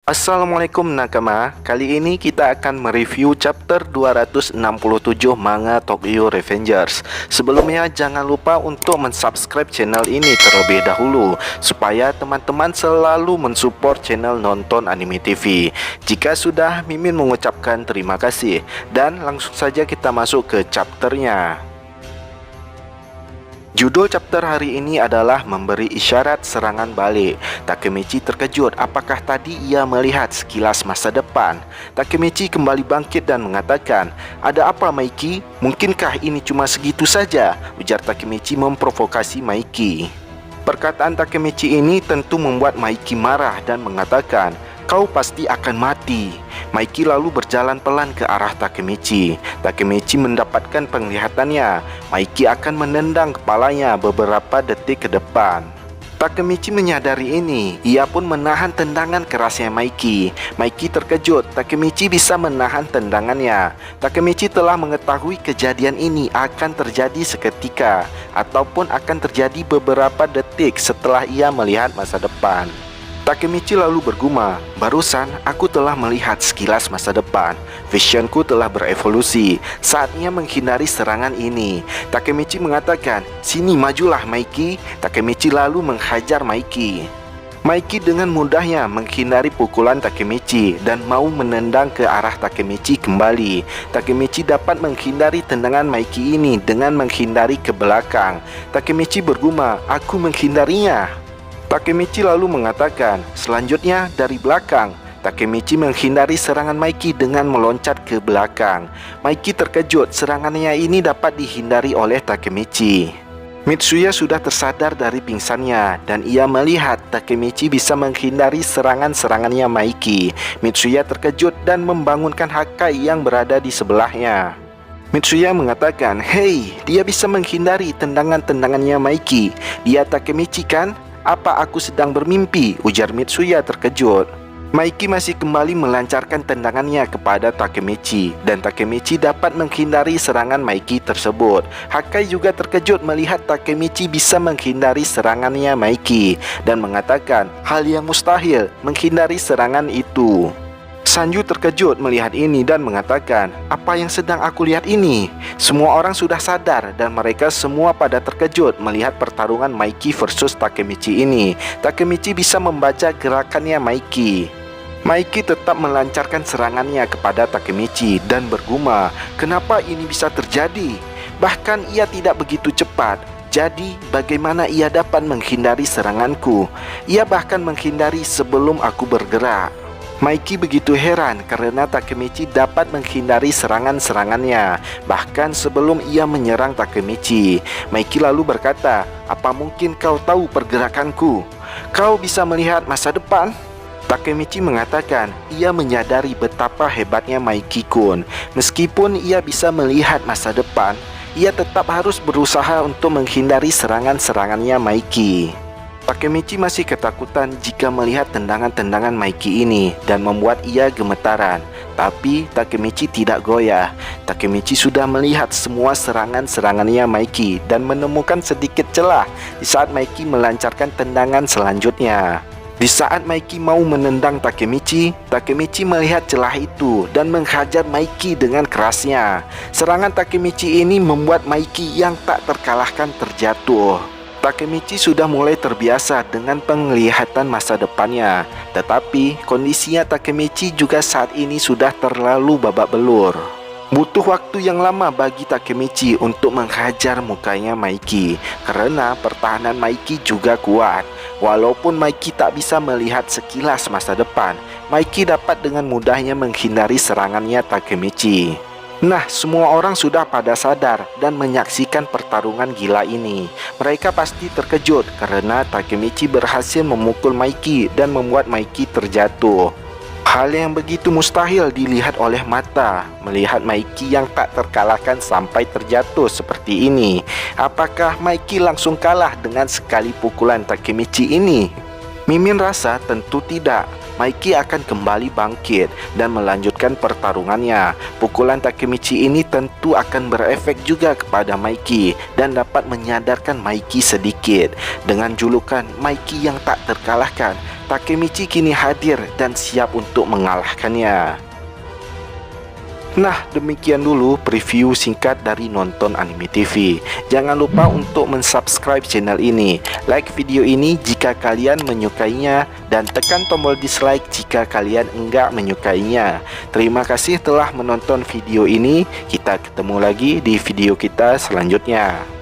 Assalamualaikum nakama. Kali ini kita akan mereview chapter 267 manga Tokyo Revengers. Sebelumnya jangan lupa untuk mensubscribe channel ini terlebih dahulu supaya teman-teman selalu mensupport channel Nonton Anime TV. Jika sudah, Mimin mengucapkan terima kasih. Dan langsung saja kita masuk ke chapternya. Judul chapter hari ini adalah memberi isyarat serangan balik. Takemichi terkejut apakah tadi ia melihat sekilas masa depan. Takemichi kembali bangkit dan mengatakan, "Ada apa Maiki? Mungkinkah ini cuma segitu saja?" ujar Takemichi memprovokasi Maiki. Perkataan Takemichi ini tentu membuat Maiki marah dan mengatakan, "Kau pasti akan mati." Maiki lalu berjalan pelan ke arah Takemichi. Takemichi mendapatkan penglihatannya. Maiki akan menendang kepalanya beberapa detik ke depan. Takemichi menyadari ini. Ia pun menahan tendangan kerasnya Maiki. Maiki terkejut. Takemichi bisa menahan tendangannya. Takemichi telah mengetahui kejadian ini akan terjadi seketika ataupun akan terjadi beberapa detik setelah ia melihat masa depan. Takemichi lalu bergumam, "Barusan aku telah melihat sekilas masa depan. Visionku telah berevolusi. Saatnya menghindari serangan ini." Takemichi mengatakan, "Sini majulah Maiki." Takemichi lalu menghajar Maiki. Maiki dengan mudahnya menghindari pukulan Takemichi dan mau menendang ke arah Takemichi kembali. Takemichi dapat menghindari tendangan Maiki ini dengan menghindari ke belakang. Takemichi bergumam, "Aku menghindarinya." Takemichi lalu mengatakan, "Selanjutnya dari belakang." Takemichi menghindari serangan Maiki dengan meloncat ke belakang. Maiki terkejut, serangannya ini dapat dihindari oleh Takemichi. Mitsuya sudah tersadar dari pingsannya dan ia melihat Takemichi bisa menghindari serangan-serangannya Maiki. Mitsuya terkejut dan membangunkan Hakai yang berada di sebelahnya. Mitsuya mengatakan, "Hei, dia bisa menghindari tendangan-tendangannya Maiki. Dia Takemichi kan? Apa aku sedang bermimpi?" ujar Mitsuya terkejut. Maiki masih kembali melancarkan tendangannya kepada Takemichi dan Takemichi dapat menghindari serangan Maiki tersebut. Hakai juga terkejut melihat Takemichi bisa menghindari serangannya Maiki dan mengatakan hal yang mustahil, menghindari serangan itu. Sanju terkejut melihat ini dan mengatakan, "Apa yang sedang aku lihat ini?" Semua orang sudah sadar dan mereka semua pada terkejut melihat pertarungan Maiki versus Takemichi ini. Takemichi bisa membaca gerakannya Maiki. Maiki tetap melancarkan serangannya kepada Takemichi dan bergumam, "Kenapa ini bisa terjadi? Bahkan ia tidak begitu cepat. Jadi bagaimana ia dapat menghindari seranganku? Ia bahkan menghindari sebelum aku bergerak." Maiki begitu heran karena Takemichi dapat menghindari serangan-serangannya bahkan sebelum ia menyerang Takemichi. Maiki lalu berkata, "Apa mungkin kau tahu pergerakanku? Kau bisa melihat masa depan?" Takemichi mengatakan ia menyadari betapa hebatnya Maiki-kun. Meskipun ia bisa melihat masa depan, ia tetap harus berusaha untuk menghindari serangan-serangannya Maiki. Takemichi masih ketakutan jika melihat tendangan-tendangan Maiki ini dan membuat ia gemetaran. Tapi Takemichi tidak goyah. Takemichi sudah melihat semua serangan-serangannya Maiki dan menemukan sedikit celah di saat Maiki melancarkan tendangan selanjutnya. Di saat Maiki mau menendang Takemichi, Takemichi melihat celah itu dan menghajar Maiki dengan kerasnya. Serangan Takemichi ini membuat Maiki yang tak terkalahkan terjatuh. Takemichi sudah mulai terbiasa dengan penglihatan masa depannya, tetapi kondisinya Takemichi juga saat ini sudah terlalu babak belur. Butuh waktu yang lama bagi Takemichi untuk menghajar mukanya Maiki, karena pertahanan Maiki juga kuat. Walaupun Maiki tak bisa melihat sekilas masa depan, Maiki dapat dengan mudahnya menghindari serangannya Takemichi. Nah, semua orang sudah pada sadar dan menyaksikan pertarungan gila ini. Mereka pasti terkejut karena Takemichi berhasil memukul Maiki dan membuat Maiki terjatuh. Hal yang begitu mustahil dilihat oleh mata, melihat Maiki yang tak terkalahkan sampai terjatuh seperti ini. Apakah Maiki langsung kalah dengan sekali pukulan Takemichi ini? Mimin rasa tentu tidak. Mikey akan kembali bangkit dan melanjutkan pertarungannya. Pukulan Takemichi ini tentu akan berefek juga kepada Mikey dan dapat menyadarkan Mikey sedikit. Dengan julukan Mikey yang tak terkalahkan, Takemichi kini hadir dan siap untuk mengalahkannya. Nah, demikian dulu preview singkat dari Nonton Anime TV. Jangan lupa untuk mensubscribe channel ini, like video ini jika kalian menyukainya, dan tekan tombol dislike jika kalian enggak menyukainya. Terima kasih telah menonton video ini. Kita ketemu lagi di video kita selanjutnya.